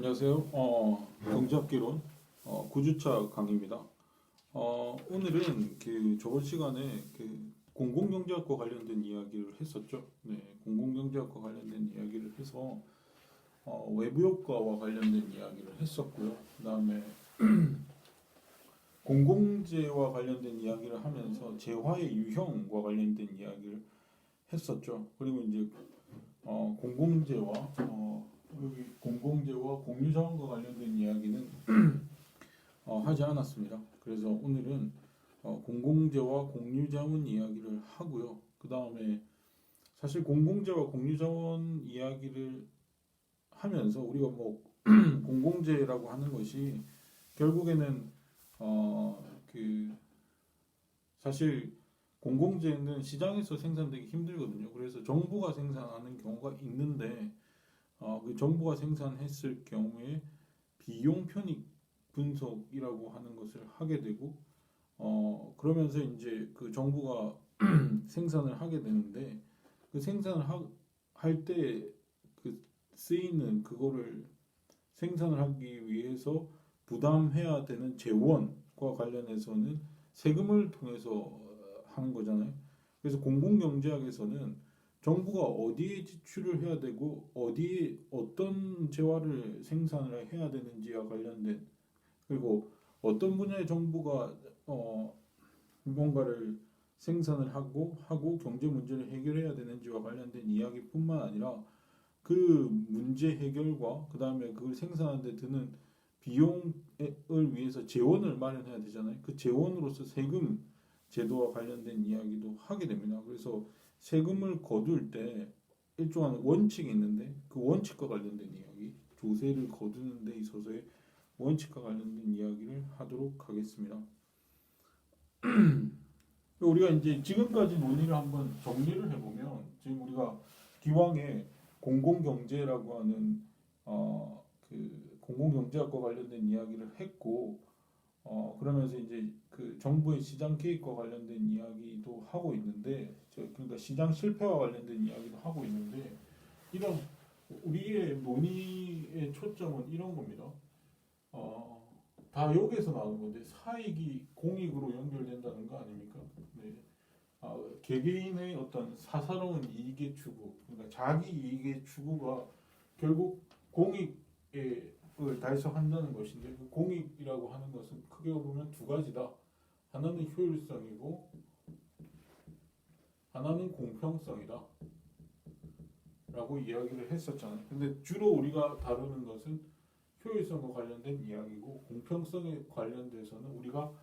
안녕하세요. 경제학개론 9주차 강의입니다. 오늘은 그 저번 시간에 그 공공경제학과 관련된 이야기를 했었죠. 네, 공공경제학과 관련된 이야기를 해서 외부효과와 관련된 이야기를 했었고요. 그다음에 공공재와 관련된 이야기를 하면서 재화의 유형과 관련된 이야기를 했었죠. 그리고 이제 공공재와 여기 공공재와 공유자원과 관련된 이야기는 하지 않았습니다. 그래서 오늘은 공공재와 공유자원 이야기를 하고요. 그 다음에 사실 공공재와 공유자원 이야기를 하면서 우리가 뭐 공공재라고 하는 것이 결국에는 그 사실 공공재는 시장에서 생산되기 힘들거든요. 그래서 정부가 생산하는 경우가 있는데 그 정부가 생산했을 경우에 비용 편익 분석이라고 하는 것을 하게 되고 그러면서 이제 그 정부가 생산을 하게 되는데 그 생산을 할 때 그 쓰이는 그거를 생산을 하기 위해서 부담해야 되는 재원과 관련해서는 세금을 통해서 하는 거잖아요. 그래서 공공경제학에서는 정부가 어디에 지출을 해야 되고 어디에 어떤 재화를 생산을 해야 되는지와 관련된, 그리고 어떤 분야의 정부가 뭔가를 생산을 하고 경제 문제를 해결해야 되는지와 관련된 이야기뿐만 아니라 그 문제 해결과 그 다음에 그걸 생산하는 데 드는 비용을 위해서 재원을 마련해야 되잖아요. 그 재원으로서 세금 제도와 관련된 이야기도 하게 됩니다. 그래서 세금을 거둘 때 일종의 원칙이 있는데 그 원칙과 관련된 이야기, 조세를 거두는 데 있어서의 원칙과 관련된 이야기를 하도록 하겠습니다. 우리가 이제 지금까지 논의를 한번 정리를 해보면 지금 우리가 기왕에 공공경제라고 하는 그 공공경제학과 관련된 이야기를 했고 그러면서 이제 그 정부의 시장 개입과 관련된 이야기도 하고 있는데 그러니까 시장 실패와 관련된 이야기도 하고 있는데 이런 우리의 논의의 초점은 이런 겁니다. 다 여기에서 나오는 건데 사익이 공익으로 연결된다는 거 아닙니까? 네. 개개인의 어떤 사사로운 이익의 추구, 그러니까 자기 이익의 추구가 결국 공익을 달성한다는 것인데 그 공익이라고 하는 것은 크게 보면 두 가지다. 하나는 효율성이고 하나는 공평성이다 라고 이야기를 했었잖아요. 근데 주로 우리가 다루는 것은 효율성과 관련된 이야기고 공평성에 관련돼서는 우리가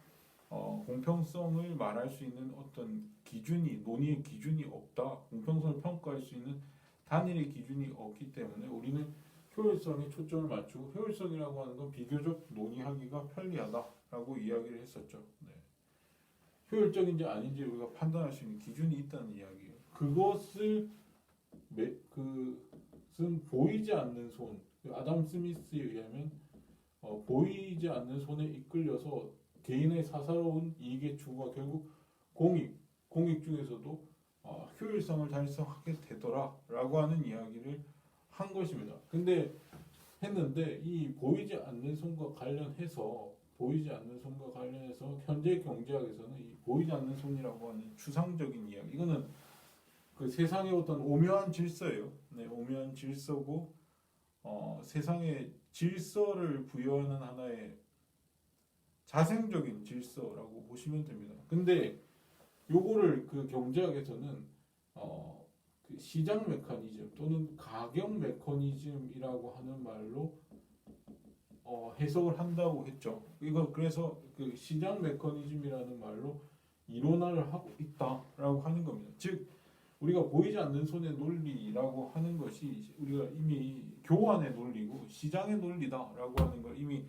공평성을 말할 수 있는 어떤 기준이, 논의의 기준이 없다. 공평성을 평가할 수 있는 단일의 기준이 없기 때문에 우리는 효율성에 초점을 맞추고 효율성이라고 하는 건 비교적 논의하기가 편리하다라고 이야기를 했었죠. 네. 효율적인지 아닌지 우리가 판단할 수 있는 기준이 있다는 이야기예요. 그것은 보이지 않는 손, 아담 스미스에 의하면 보이지 않는 손에 이끌려서 개인의 사사로운 이익의 추구가 결국 공익 중에서도 효율성을 달성하게 되더라라고 하는 이야기를 한 것입니다. 근데 했는데 이 보이지 않는 손과 관련해서 현재 경제학에서는 이 보이지 않는 손이라고 하는 추상적인 이야기, 이거는 그 세상의 어떤 오묘한 질서예요. 네, 오묘한 질서고 세상의 질서를 부여하는 하나의 자생적인 질서라고 보시면 됩니다. 근데 요거를 그 경제학에서는 그 시장 메커니즘 또는 가격 메커니즘이라고 하는 말로 해석을 한다고 했죠. 이거 그래서 그 시장 메커니즘이라는 말로 이론화를 하고 있다라고 하는 겁니다. 즉 우리가 보이지 않는 손의 논리라고 하는 것이 우리가 이미 교환의 논리고 시장의 논리다라고 하는 걸 이미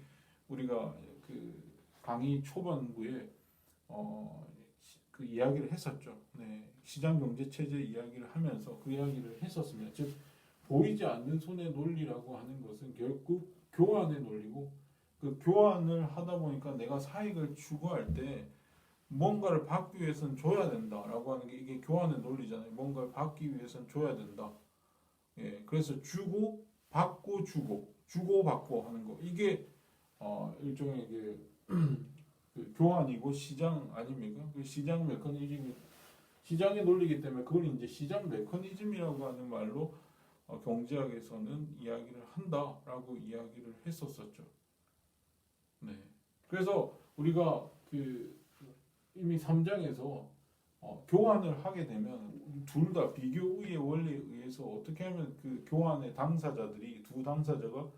우리가 그 강의 초반부에 그 이야기를 했었죠. 네, 시장 경제 체제 이야기를 하면서 그 이야기를 했었습니다. 즉 보이지 않는 손의 논리라고 하는 것은 결국 교환의 논리고 그 교환을 하다 보니까 내가 사익을 추구할 때 뭔가를 받기 위해서는 줘야 된다라고 하는 게 이게 교환의 논리잖아요. 뭔가를 받기 위해서는 줘야 된다. 예, 그래서 주고 받고 주고 주고받고 하는 거. 이게 일종의 그 교환이고 시장 아닙니까? 그 시장 메커니즘이 시장의 논리이기 때문에 그걸 이제 시장 메커니즘이라고 하는 말로 경제학에서는 이야기를 한다라고 이야기를 했었었죠. 네. 그래서 우리가 이미 3장에서 교환을 하게 되면 둘 다 비교 우위의 원리에 의해서 어떻게 하면 그 교환의 당사자들이 두 당사자가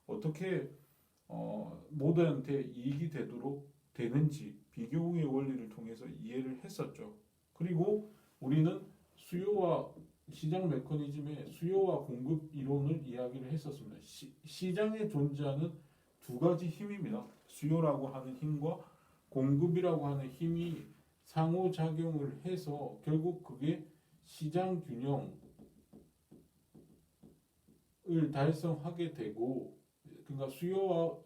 어떻게 모두한테 이익이 되도록 되는지 비교 우위의 원리를 통해서 이해를 했었죠. 그리고 우리는 수요와 시장 메커니즘의 수요와 공급 이론을 이야기를 했었습니다. 시장에 존재하는 두 가지 힘입니다. 수요라고 하는 힘과 공급이라고 하는 힘이 상호작용을 해서 결국 그게 시장 균형을 달성하게 되고, 그러니까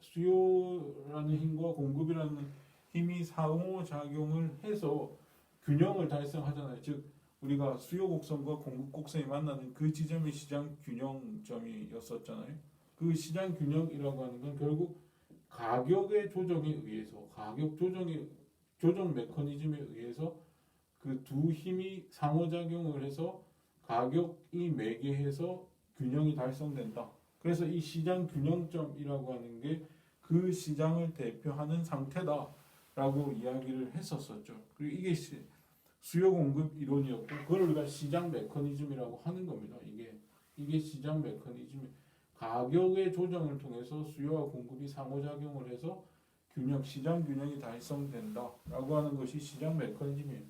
수요라는 힘과 공급이라는 힘이 상호작용을 해서 균형을 달성하잖아요. 즉 우리가 수요 곡선과 공급 곡선이 만나는 그 지점이 시장 균형점이었었잖아요. 그 시장 균형이라고 하는 건 결국 가격의 조정에 의해서 가격 조정 메커니즘에 의해서 그 두 힘이 상호작용을 해서 가격이 매개해서 균형이 달성된다. 그래서 이 시장 균형점이라고 하는 게 그 시장을 대표하는 상태다라고 이야기를 했었었죠. 그리고 이게 수요 공급 이론이었고 그걸 우리가 시장 메커니즘이라고 하는 겁니다. 이게 시장 메커니즘, 가격의 조정을 통해서 수요와 공급이 상호작용을 해서 시장 균형이 달성된다라고 하는 것이 시장 메커니즘이에요.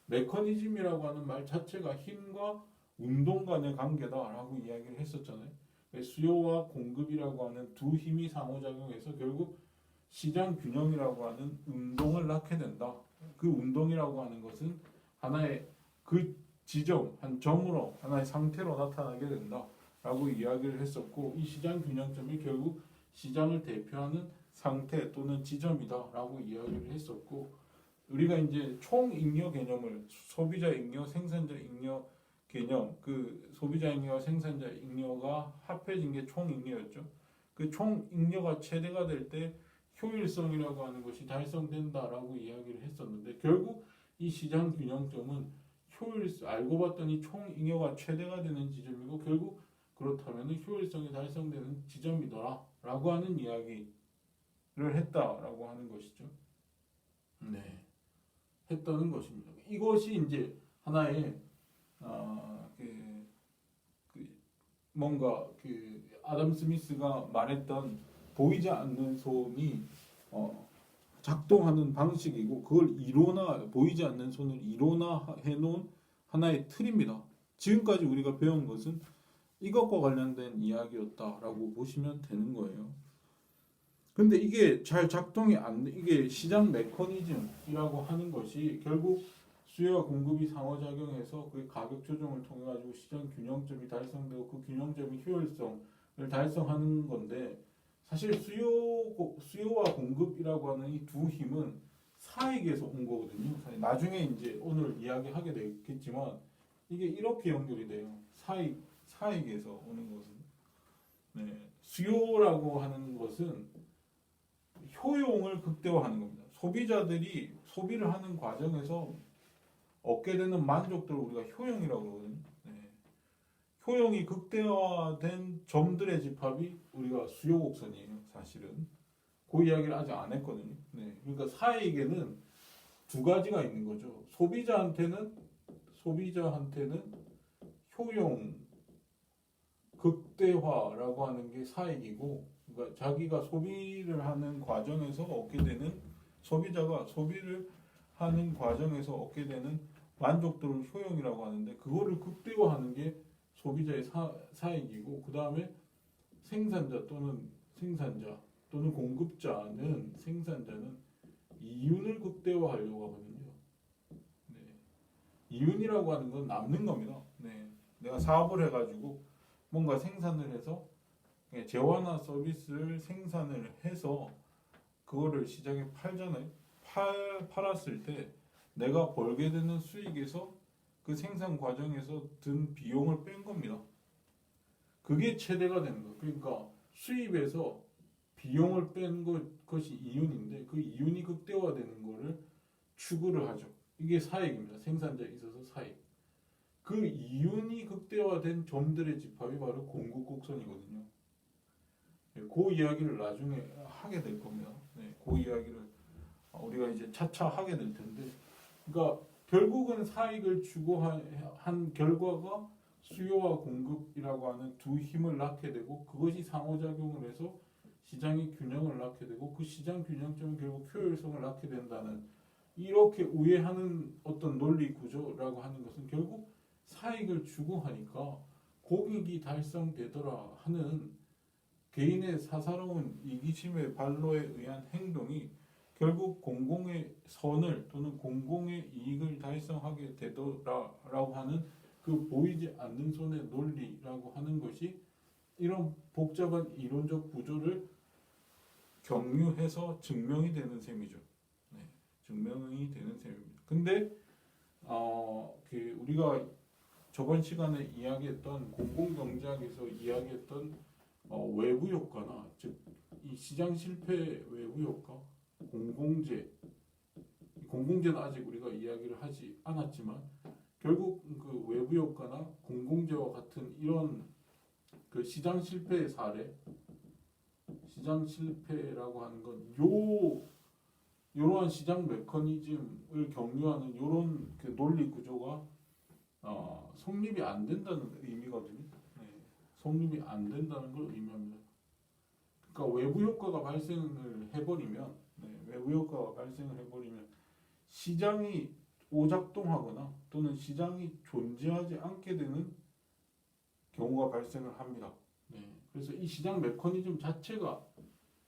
메커니즘이라고 하는 말 자체가 힘과 운동 간의 관계다라고 이야기를 했었잖아요. 수요와 공급이라고 하는 두 힘이 상호작용해서 결국 시장 균형이라고 하는 운동을 낳게 된다. 그 운동이라고 하는 것은 하나의 그 지점, 한 점으로 하나의 상태로 나타나게 된다라고 이야기를 했었고, 이 시장 균형점이 결국 시장을 대표하는 상태 또는 지점이다라고 이야기를 했었고, 우리가 이제 총잉여 개념을 소비자 잉여, 생산자 잉여 개념, 그 소비자 잉여와 생산자 잉여가 합해진 게 총잉여였죠. 그 총잉여가 최대가 될 때 효율성이라고 하는 것이 달성된다라고 이야기를 했었는데, 결국 이 시장 균형점은 알고 봤더니 총잉여가 최대가 되는 지점이고 결국 그렇다면 효율성이 달성되는 지점이더라라고 하는 이야기를 했다라고 하는 것이죠. 네, 했다는 것입니다. 이것이 이제 하나의 뭔가 아담 스미스가 말했던 보이지 않는 손이 작동하는 방식이고, 그걸 보이지 않는 손을 이론화해 놓은 하나의 틀입니다. 지금까지 우리가 배운 것은 이것과 관련된 이야기였다라고 보시면 되는 거예요. 근데 이게 잘 작동이 안 돼. 이게 시장 메커니즘이라고 하는 것이 결국 수요와 공급이 상호작용해서 그 가격 조정을 통해 가지고 시장 균형점이 달성되고 그 균형점이 효율성을 달성하는 건데, 사실 수요와 공급이라고 하는 이 두 힘은 사익에서 온 거거든요. 나중에 이제 오늘 이야기하게 되겠지만 이게 이렇게 연결이 돼요. 사익에서 오는 것은. 네, 수요라고 하는 것은 효용을 극대화하는 겁니다. 소비자들이 소비를 하는 과정에서 얻게 되는 만족도를 우리가 효용이라고 그러거든요. 네. 효용이 극대화된 점들의 집합이 우리가 수요 곡선이에요. 사실은 그 이야기를 아직 안 했거든요. 네. 그러니까 사익에는 두 가지가 있는 거죠. 소비자한테는 효용 극대화라고 하는 게 사익이고, 그러니까 자기가 소비를 하는 과정에서 얻게 되는, 소비자가 소비를 하는 과정에서 얻게 되는 만족도를 효용이라고 하는데, 그거를 극대화하는 게 소비자의 사익이고, 그 다음에 생산자 또는 생산자는 이윤을 극대화하려고 하거든요. 네. 이윤이라고 하는 건 남는 겁니다. 네. 내가 사업을 해가지고 뭔가 생산을 해서 재화나 서비스를 생산을 해서 그거를 시장에 팔잖아요. 팔았을 때 내가 벌게 되는 수익에서 그 생산 과정에서 든 비용을 뺀 겁니다. 그게 최대가 되는 거예요. 그러니까 수입에서 비용을 뺀 것이 이윤인데 그 이윤이 극대화되는 거를 추구를 하죠. 이게 사익입니다. 생산자에 있어서 사익. 그 이윤이 극대화된 점들의 집합이 바로 공급곡선이거든요. 네, 그 이야기를 나중에 하게 될 겁니다. 네, 그 이야기를 우리가 이제 차차 하게 될 텐데, 그러니까 결국은 사익을 추구한 결과가 수요와 공급이라고 하는 두 힘을 낳게 되고 그것이 상호작용을 해서 시장의 균형을 낳게 되고 그 시장 균형점은 결국 효율성을 낳게 된다는 이렇게 우회하는 어떤 논리 구조라고 하는 것은 결국 사익을 추구하니까 고객이 달성되더라 하는 개인의 사사로운 이기심의 발로에 의한 행동이 결국 공공의 선을 또는 공공의 이익을 달성하게 되더라라고 하는 그 보이지 않는 손의 논리라고 하는 것이 이런 복잡한 이론적 구조를 경유해서 증명이 되는 셈이죠. 네, 증명이 되는 셈입니다. 근데 우리가 저번 시간에 이야기했던 공공경제학에서 이야기했던 외부 효과나 즉 이 시장 실패 외부 효과, 공공재는 아직 우리가 이야기를 하지 않았지만 결국 그 외부 효과나 공공재와 같은 이런 그 시장 실패의 사례, 시장 실패라고 하는 건 요러한 시장 메커니즘을 경유하는 요런 그 논리 구조가 성립이 안 된다는 의미거든요. 네, 성립이 안 된다는 걸 의미합니다. 그러니까 외부 효과가 발생을 해버리면, 외부 효과가 발생을 해버리면 시장이 오작동하거나 또는 시장이 존재하지 않게 되는 경우가 발생을 합니다. 네, 그래서 이 시장 메커니즘 자체가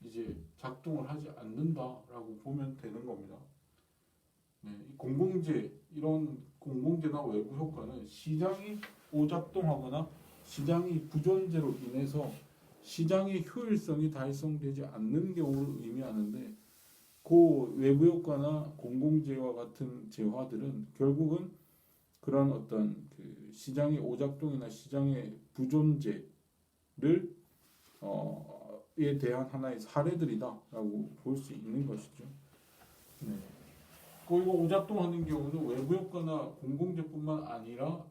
이제 작동을 하지 않는다라고 보면 되는 겁니다. 네, 이런 공공재나 외부 효과는 시장이 오작동하거나 시장이 부존재로 인해서 시장의 효율성이 달성되지 않는 경우를 의미하는데 그 외부 효과나 공공재와 같은 재화들은 결국은 그런 어떤 그 시장의 오작동이나 시장의 부존재를 에 대한 하나의 사례들이다라고 볼 수 있는 것이죠. 네. 그리고 오작동하는 경우는 외부 효과나 공공재뿐만 아니라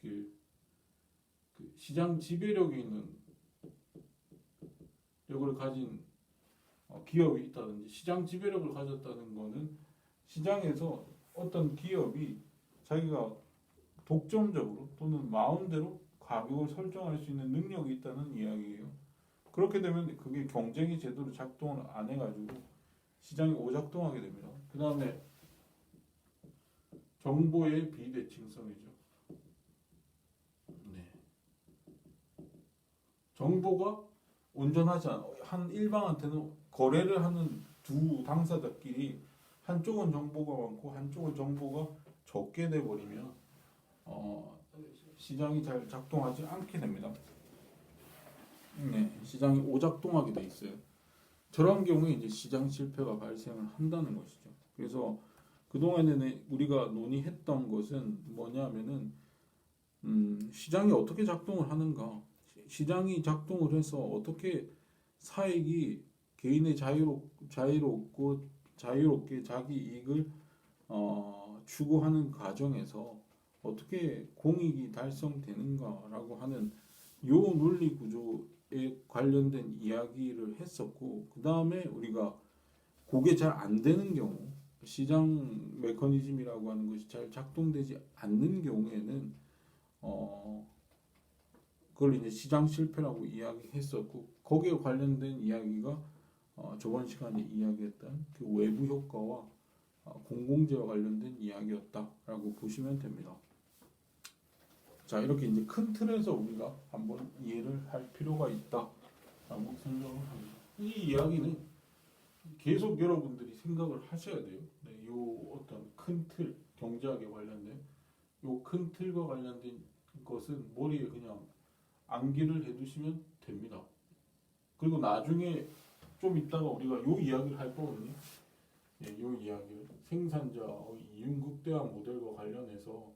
그 시장 지배력이 있는 력을 가진 기업이 있다든지 시장 지배력을 가졌다는 것은 시장에서 어떤 기업이 자기가 독점적으로 또는 마음대로 가격을 설정할 수 있는 능력이 있다는 이야기예요. 그렇게 되면 그게 경쟁이 제대로 작동을 안 해가지고 시장이 오작동하게 됩니다. 그 다음에 정보의 비대칭성이죠. 네. 정보가 온전하지 않아. 한 일방한테는 거래를 하는 두 당사자끼리 한쪽은 정보가 많고 한쪽은 정보가 적게 돼버리면 시장이 잘 작동하지 않게 됩니다. 네, 시장이 오작동하게 돼 있어요. 저런 경우에 이제 시장 실패가 발생을 한다는 것이죠. 그래서 그동안에는 우리가 논의했던 것은 뭐냐면은 시장이 어떻게 작동을 하는가, 시장이 작동을 해서 어떻게 사익이 개인의 자유롭게 자기 이익을 추구하는 과정에서 어떻게 공익이 달성되는가라고 하는 요 논리 구조에 관련된 이야기를 했었고, 그 다음에 우리가 그게 잘 안 되는 경우, 시장 메커니즘이라고 하는 것이 잘 작동되지 않는 경우에는 그걸 이제 시장 실패라고 이야기했었고, 거기에 관련된 이야기가 저번 시간에 이야기했던 그 외부 효과와 공공재와 관련된 이야기였다라고 보시면 됩니다. 자, 이렇게 이제 큰 틀에서 우리가 한번 이해를 할 필요가 있다라고 생각을 합니다. 이 이야기는 계속 여러분들이 생각을 하셔야 돼요. 네, 요 어떤 큰 틀, 경제학에 관련된 요 큰 틀과 관련된 것은 머리에 그냥 암기를 해두시면 됩니다. 그리고 나중에 좀 이따가 우리가 요 이야기를 할 거거든요. 네, 요 이야기를 생산자의 이윤 극대화 모델과 관련해서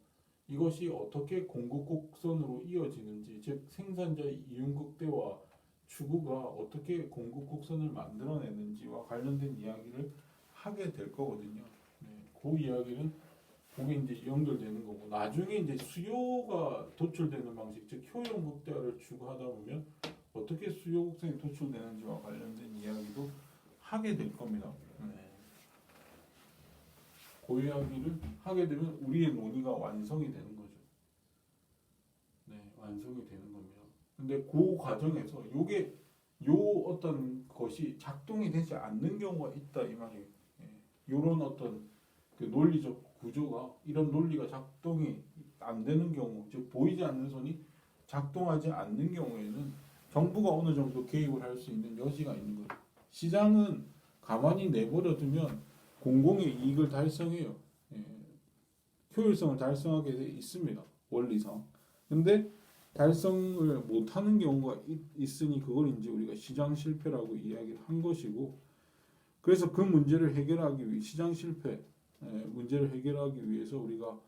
이것이 어떻게 공급 곡선으로 이어지는지, 즉 생산자의 이윤 극대화 추구가 어떻게 공급 곡선을 만들어내는지와 관련된 이야기를 하게 될 거거든요. 네, 그 이야기는 그게 이제 연결되는 거고 나중에 이제 수요가 도출되는 방식, 즉 효용 극대화를 추구하다 보면 어떻게 수요 곡선이 도출되는지와 관련된 이야기도 하게 될 겁니다. 네. 그 이야기를 하게 되면 우리의 논의가 완성이 되는 거죠. 네, 완성이 되는 겁니다. 근데 그 과정에서 요게 요 어떤 것이 작동이 되지 않는 경우가 있다 이 말이에요. 예. 요런 어떤 그 논리적 구조가 이런 논리가 작동이 안 되는 경우, 즉 보이지 않는 선이 작동하지 않는 경우에는 정부가 어느 정도 개입을 할 수 있는 여지가 있는 거예요. 시장은 가만히 내버려 두면 공공의 이익을 달성해요. 예. 효율성을 달성하게 돼 있습니다. 원리상. 근데 달성을 못하는 경우가 있으니 그걸 이제 우리가 시장 실패라고 이야기를 한 것이고, 그래서 그 문제를 해결하기 위해 시장 실패 문제를 해결하기 위해서 우리가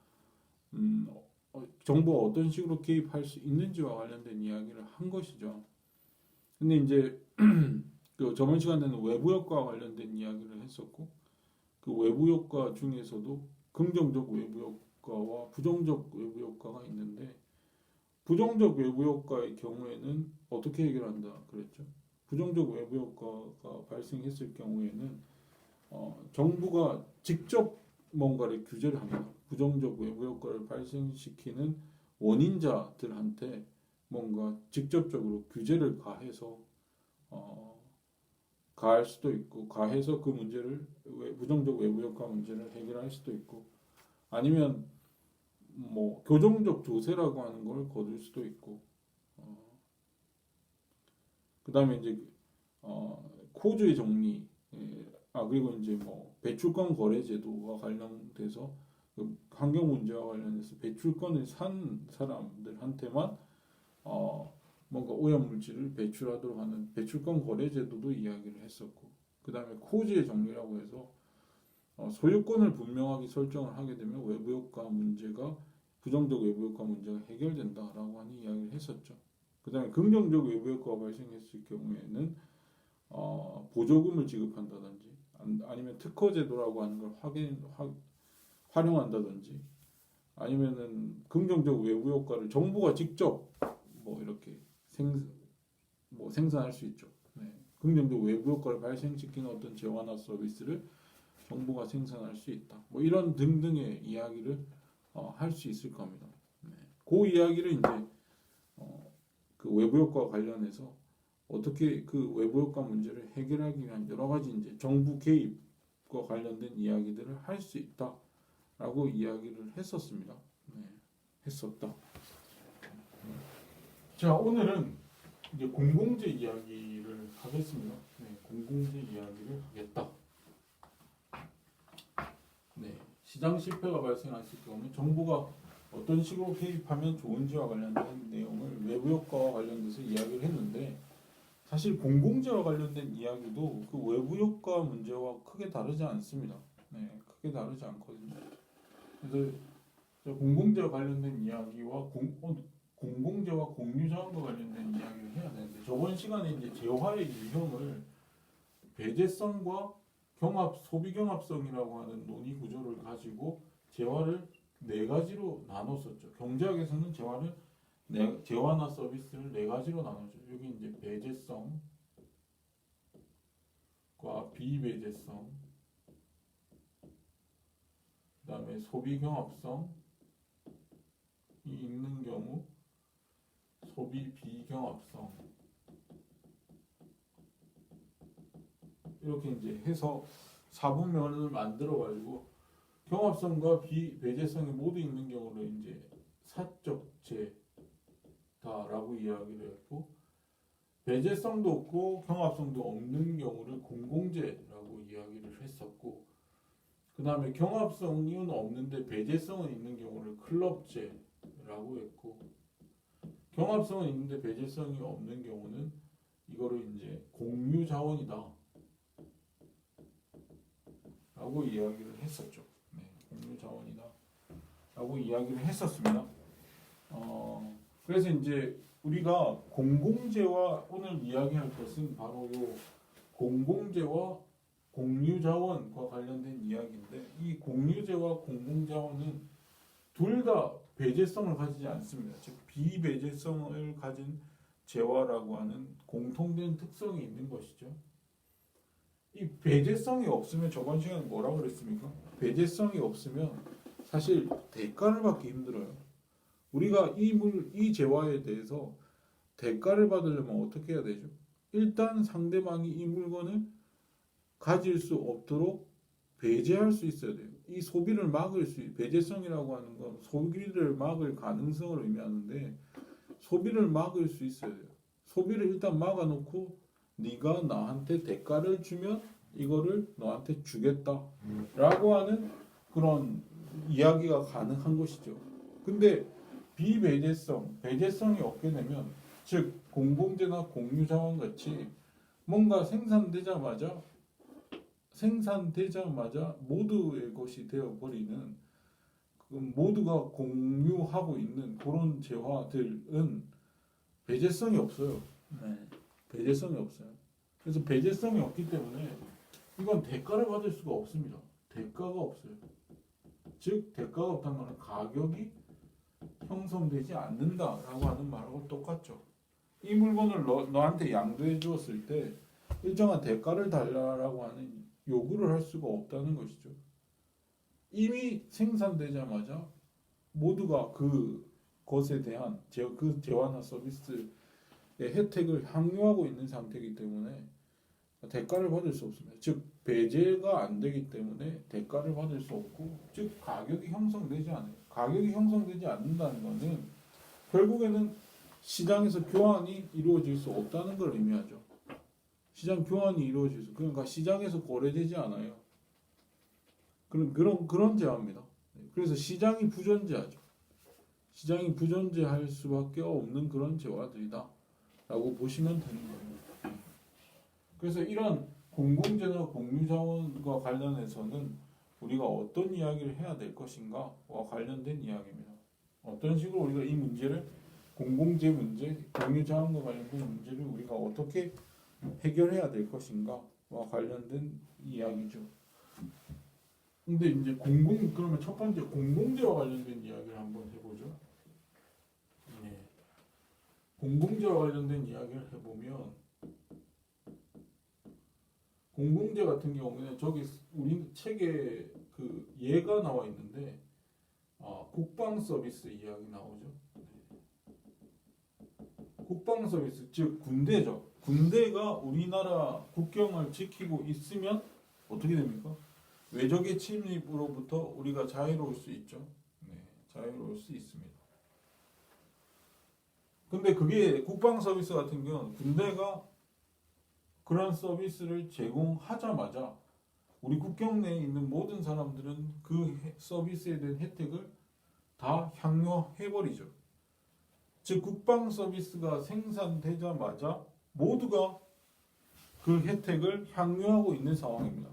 정부가 어떤 식으로 개입할 수 있는지와 관련된 이야기를 한 것이죠. 근데 이제 그 저번 시간에는 외부 효과와 관련된 이야기를 했었고, 그 외부 효과 중에서도 긍정적 외부 효과와 부정적 외부 효과가 있는데, 부정적 외부 효과의 경우에는 어떻게 해결한다 그랬죠? 부정적 외부 효과가 발생했을 경우에는 정부가 직접 뭔가를 규제를 합니다. 부정적 외부 효과를 발생시키는 원인자들한테 뭔가 직접적으로 규제를 가해서 가할 수도 있고, 가해서 그 문제를 부정적 외부 효과 문제를 해결할 수도 있고, 아니면 뭐 교정적 조세라고 하는 걸 거둘 수도 있고, 그다음에 이제 코주의 정리, 그리고 이제 뭐 배출권 거래 제도와 관련돼서 그 환경 문제와 관련해서 배출권을 산 사람들한테만 뭔가 오염 물질을 배출하도록 하는 배출권 거래 제도도 이야기를 했었고, 그다음에 코주의 정리라고 해서 소유권을 분명하게 설정을 하게 되면 외부 효과 문제가 부정적 외부 효과 문제가 해결된다라고 하는 이야기를 했었죠. 그다음에 긍정적 외부 효과가 발생했을 경우에는 보조금을 지급한다든지 아니면 특허 제도라고 하는 걸 활용한다든지, 아니면은 긍정적 외부 효과를 정부가 직접 뭐 이렇게 생산할 수 있죠. 네. 긍정적 외부 효과를 발생시키는 어떤 재화나 서비스를 정부가 생산할 수 있다. 뭐 이런 등등의 이야기를 할 수 있을 겁니다. 네. 그 이야기를 이제 그 외부 효과와 관련해서 어떻게 그 외부 효과 문제를 해결하기 위한 여러 가지 이제 정부 개입과 관련된 이야기들을 할 수 있다라고 이야기를 했었습니다. 네. 했었다. 자, 오늘은 이제 공공재 이야기를 하겠습니다. 네, 공공재 이야기를 하겠다. 네, 시장 실패가 발생했을 경우는 정부가 어떤 식으로 개입하면 좋은지와 관련된 내용을 외부 효과와 관련돼서 이야기를 했는데, 사실 공공재와 관련된 이야기도 그 외부 효과 문제와 크게 다르지 않습니다. 네, 크게 다르지 않거든요. 그래서 공공재와 관련된 이야기와 공공재와 공유자원과 관련된 이야기를 해야 되는데, 저번 시간에 이제 재화의 유형을 배제성과 소비 경합성이라고 하는 논의 구조를 가지고 재화를 네 가지로 나눴었죠. 경제학에서는 재화나 서비스를 네 가지로 나누죠. 여기 이제 배제성과 비배제성, 그다음에 소비 경합성이 있는 경우 소비 비경합성, 이렇게 이제 해서 사분면을 만들어 가지고 경합성과 비배제성이 모두 있는 경우를 이제 사적재다라고 이야기를 했고, 배제성도 없고 경합성도 없는 경우를 공공재라고 이야기를 했었고, 그 다음에 경합성은 없는데 배제성은 있는 경우를 클럽재라고 했고, 경합성은 있는데 배제성이 없는 경우는 이거를 이제 공유자원이다 라고 이야기를 했었죠. 네, 공유자원이다 라고 이야기를 했었습니다. 그래서 이제 우리가 공공재와 오늘 이야기할 것은 바로 요 공공재와 공유자원과 관련된 이야기인데 이 공유재와 공공자원은 둘 다 배제성을 가지지 않습니다. 즉 비배제성을 가진 재화라고 하는 공통된 특성이 있는 것이죠. 이 배제성이 없으면 저번 시간에 뭐라고 그랬습니까? 배제성이 없으면 사실 대가를 받기 힘들어요. 우리가 이 재화에 대해서 대가를 받으려면 어떻게 해야 되죠? 일단 상대방이 이 물건을 가질 수 없도록 배제할 수 있어야 돼요. 이 소비를 막을 배제성이라고 하는 건 소비를 막을 가능성을 의미하는데 소비를 막을 수 있어야 돼요. 소비를 일단 막아놓고 네가 나한테 대가를 주면 이거를 너한테 주겠다라고 하는 그런 이야기가 가능한 것이죠. 근데 배제성이 없게 되면 즉 공공재나 공유자원 같이 뭔가 생산되자마자 모두의 것이 되어버리는 모두가 공유하고 있는 그런 재화들은 배제성이 없어요. 네. 배제성이 없어요. 그래서 배제성이 없기 때문에 이건 대가를 받을 수가 없습니다. 대가가 없어요. 즉 대가가 없다는 말은 가격이 형성되지 않는다라고 하는 말하고 똑같죠. 이 물건을 너한테 양도해 주었을 때 일정한 대가를 달라라고 하는 요구를 할 수가 없다는 것이죠. 이미 생산되자마자 모두가 그 것에 대한 그 재화나 서비스의 혜택을 향유하고 있는 상태이기 때문에 대가를 받을 수 없습니다. 즉 배제가 안 되기 때문에 대가를 받을 수 없고 즉 가격이 형성되지 않아요. 가격이 형성되지 않는다는 것은 결국에는 시장에서 교환이 이루어질 수 없다는 걸 의미하죠. 시장 교환이 이루어질 수 그러니까 시장에서 거래되지 않아요. 그런 재화입니다. 그래서 시장이 부존재하죠. 시장이 부존재할 수밖에 없는 그런 재화들이다라고 보시면 되는 거예요. 그래서 이런 공공재나 공유자원과 관련해서는 우리가 어떤 이야기를 해야 될 것인가와 관련된 이야기입니다. 어떤 식으로 우리가 이 문제를 공공재 문제, 공유자원과 관련된 문제를 우리가 어떻게 해결해야 될 것인가와 관련된 이야기죠. 근데 이제 그러면 첫 번째 공공재와 관련된 이야기를 한번 해보죠. 네. 공공재와 관련된 이야기를 해보면 공공재 같은 경우는 저기 우리 책에 그 예가 나와 있는데 국방 서비스 이야기 나오죠. 국방 서비스 즉 군대죠. 군대가 우리나라 국경을 지키고 있으면 어떻게 됩니까? 외적의 침입으로부터 우리가 자유로울 수 있죠. 네, 자유로울 수 있습니다. 근데 그게 국방 서비스 같은 경우는 군대가 그런 서비스를 제공하자마자 우리 국경 내에 있는 모든 사람들은 그 서비스에 대한 혜택을 다 향유해버리죠. 즉 국방 서비스가 생산되자마자 모두가 그 혜택을 향유하고 있는 상황입니다.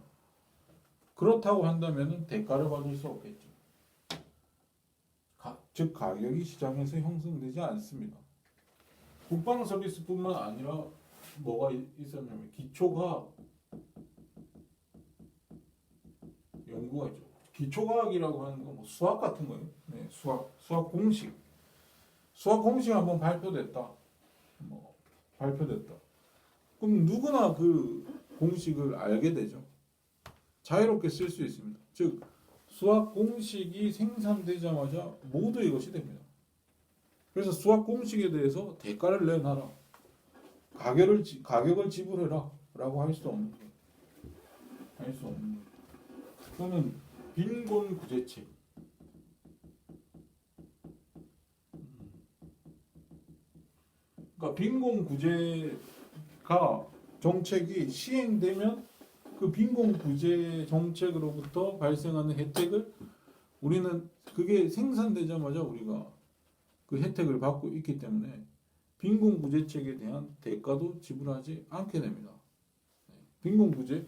그렇다고 한다면 대가를 받을 수 없겠죠. 즉 가격이 시장에서 형성되지 않습니다. 국방 서비스뿐만 아니라 뭐가 있었냐면 기초과학 연구가 있죠. 기초과학이라고 하는 건 뭐 수학 같은 거예요. 네, 수학 공식 한번 발표됐다. 발표됐다. 그럼 누구나 그 공식을 알게 되죠. 자유롭게 쓸 수 있습니다. 즉 수학 공식이 생산되자마자 모두 이것이 됩니다. 그래서 수학 공식에 대해서 대가를 내놔라. 가격을 지불해라 라고 할 수 없는 거예요. 할 수 없는 거예요. 또는 빈곤 구제책. 그러니까 빈곤 구제가 정책이 시행되면 그 빈곤 구제 정책으로부터 발생하는 혜택을 우리는 그게 생산되자마자 우리가 그 혜택을 받고 있기 때문에 빈곤 구제책에 대한 대가도 지불하지 않게 됩니다. 빈곤 구제를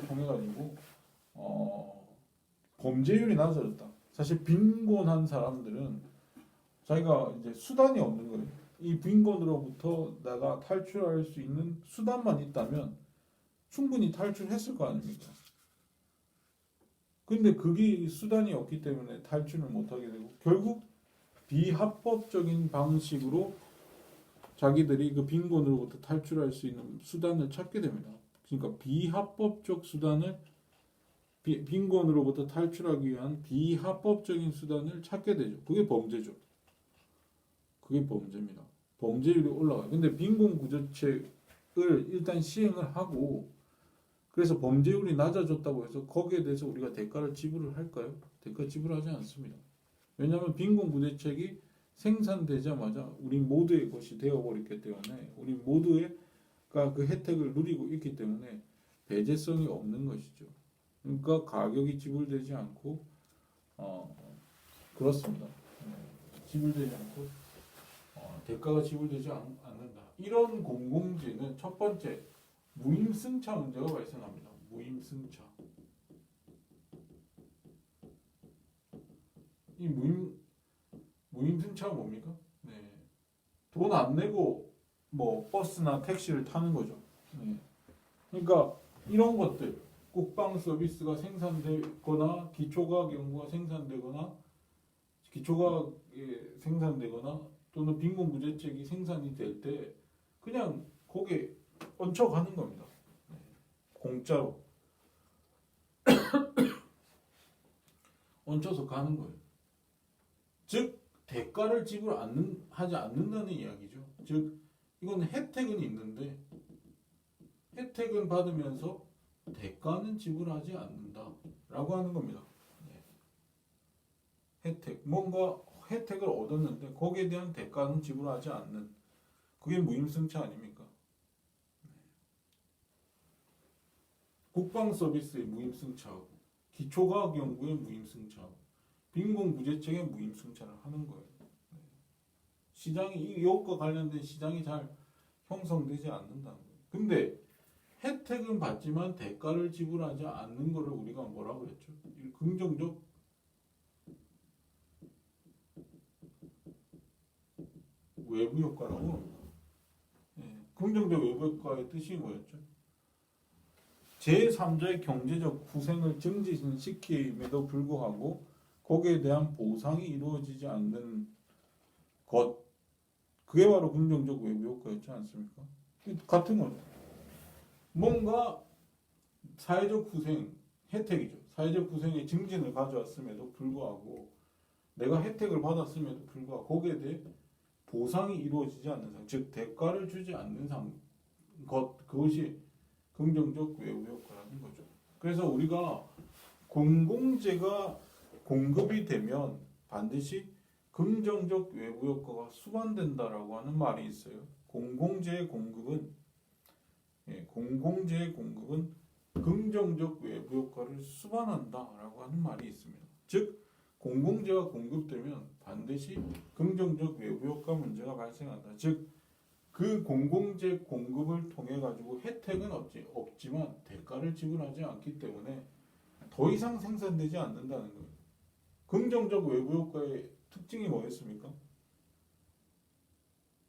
통해 가지고 범죄율이 낮아졌다. 사실 빈곤한 사람들은 자기가 이제 수단이 없는 거예요. 이 빈곤으로부터 내가 탈출할 수 있는 수단만 있다면 충분히 탈출했을 거 아닙니까? 근데 그게 수단이 없기 때문에 탈출을 못하게 되고 결국 비합법적인 방식으로 자기들이 그 빈곤으로부터 탈출할 수 있는 수단을 찾게 됩니다. 그러니까 비합법적 수단을 빈곤으로부터 탈출하기 위한 비합법적인 수단을 찾게 되죠. 그게 범죄죠. 그게 범죄입니다. 범죄율이 올라가요. 근데 빈곤 구제책을 일단 시행을 하고 그래서 범죄율이 낮아졌다고 해서 거기에 대해서 우리가 대가를 지불을 할까요? 대가 지불하지 않습니다. 왜냐하면 빈곤 구제책이 생산되자마자 우리 모두의 것이 되어버렸기 때문에 우리 모두가 그 혜택을 누리고 있기 때문에 배제성이 없는 것이죠. 그러니까 가격이 지불되지 않고 그렇습니다. 지불되지 않고 대가가 지불되지 않는다. 이런 공공재는 첫 번째 무임승차 문제가 발생합니다. 무임승차. 이 무임승차가 뭡니까? 네. 돈 안 내고 뭐 버스나 택시를 타는 거죠. 네. 그러니까 이런 것들 국방 서비스가 생산되거나 기초과학 연구가 생산되거나 또는 빈곤 구제책이 생산이 될 때 그냥 거기에 얹혀가는 겁니다. 네. 공짜로 얹혀서 가는 거예요. 즉 대가를 하지 않는다는 이야기죠. 즉 이건 혜택은 있는데 혜택은 받으면서 대가는 지불하지 않는다라고 하는 겁니다. 네. 뭔가 혜택을 얻었는데 거기에 대한 대가는 지불하지 않는 그게 무임승차 아닙니까? 네. 국방 서비스의 무임승차하고 기초과학 연구의 무임승차하고 빈곤 구제책의 무임승차를 하는 거예요. 네. 시장이 이것과 관련된 시장이 잘 형성되지 않는다는 거예요. 근데 혜택은 받지만 대가를 지불하지 않는 거를 우리가 뭐라고 그랬죠? 긍정적 외부 효과라고 합니다. 네. 긍정적 외부 효과의 뜻이 뭐였죠? 제3자의 경제적 후생을 증진시킴에도 불구하고 거기에 대한 보상이 이루어지지 않는 것 그게 바로 긍정적 외부 효과였지 않습니까? 같은 거죠. 뭔가 사회적 후생, 혜택이죠. 사회적 후생의 증진을 가져왔음에도 불구하고 내가 혜택을 받았음에도 불구하고 거기에 대해 보상이 이루어지지 않는 상황, 즉 대가를 주지 않는 그것이 긍정적 외부 효과라는 거죠. 그래서 우리가 공공재가 공급이 되면 반드시 긍정적 외부 효과가 수반된다라고 하는 말이 있어요. 공공재의 공급은 긍정적 외부 효과를 수반한다라고 하는 말이 있습니다. 즉 공공재가 공급되면 반드시 긍정적 외부 효과 문제가 발생한다. 즉 그 공공재 공급을 통해 가지고 혜택은 없지만 대가를 지불하지 않기 때문에 더 이상 생산되지 않는다는 거예요. 긍정적 외부 효과의 특징이 뭐였습니까?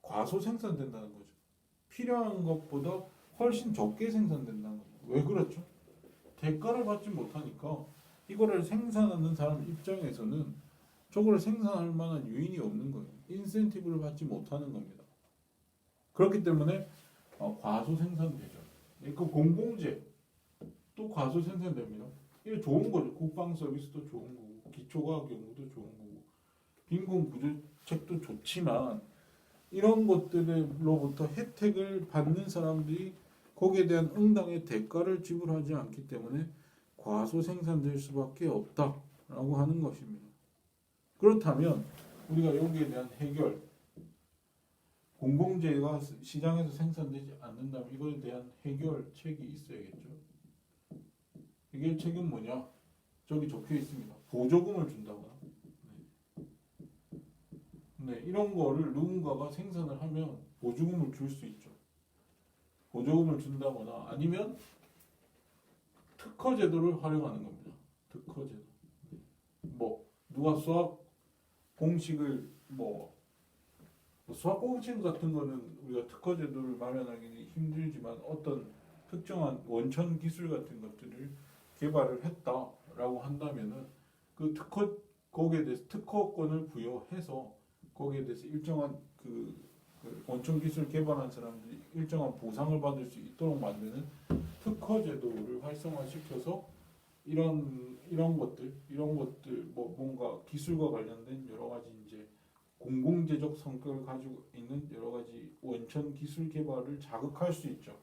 과소 생산된다는 거죠. 필요한 것보다 훨씬 적게 생산된다는 거죠. 왜 그렇죠? 대가를 받지 못하니까 이거를 생산하는 사람 입장에서는 저거를 생산할 만한 유인이 없는 거예요. 인센티브를 받지 못하는 겁니다. 그렇기 때문에 과소 생산되죠. 그 공공재 또 과소 생산됩니다. 이게 좋은 거죠. 국방 서비스도 좋은 거고 기초과학 연구도 좋은 거고 빈곤 구제책도 좋지만 이런 것들로부터 혜택을 받는 사람들이 거기에 대한 응당의 대가를 지불하지 않기 때문에 과소 생산될 수밖에 없다라고 하는 것입니다. 그렇다면 우리가 여기에 대한 해결 공공재가 시장에서 생산되지 않는다면 이거에 대한 해결책이 있어야겠죠. 해결책은 뭐냐? 저기 적혀 있습니다. 보조금을 준다거나. 네, 이런 거를 누군가가 생산을 하면 보조금을 줄 수 있죠. 보조금을 준다거나 아니면 특허 제도를 활용하는 겁니다. 특허 제도. 뭐 누가 수학 공식을 뭐 수학공신 같은 거는 우리가 특허 제도를 마련하기는 힘들지만 어떤 특정한 원천 기술 같은 것들을 개발을 했다라고 한다면은 그 특허 거기에 대해서 특허권을 부여해서 거기에 대해서 일정한 그 원천 기술 개발한 사람들이 일정한 보상을 받을 수 있도록 만드는 특허 제도를 활성화시켜서 이런 것들 뭐 뭔가 기술과 관련된 여러 가지 이제 공공재적 성격을 가지고 있는 여러 가지 원천 기술 개발을 자극할 수 있죠.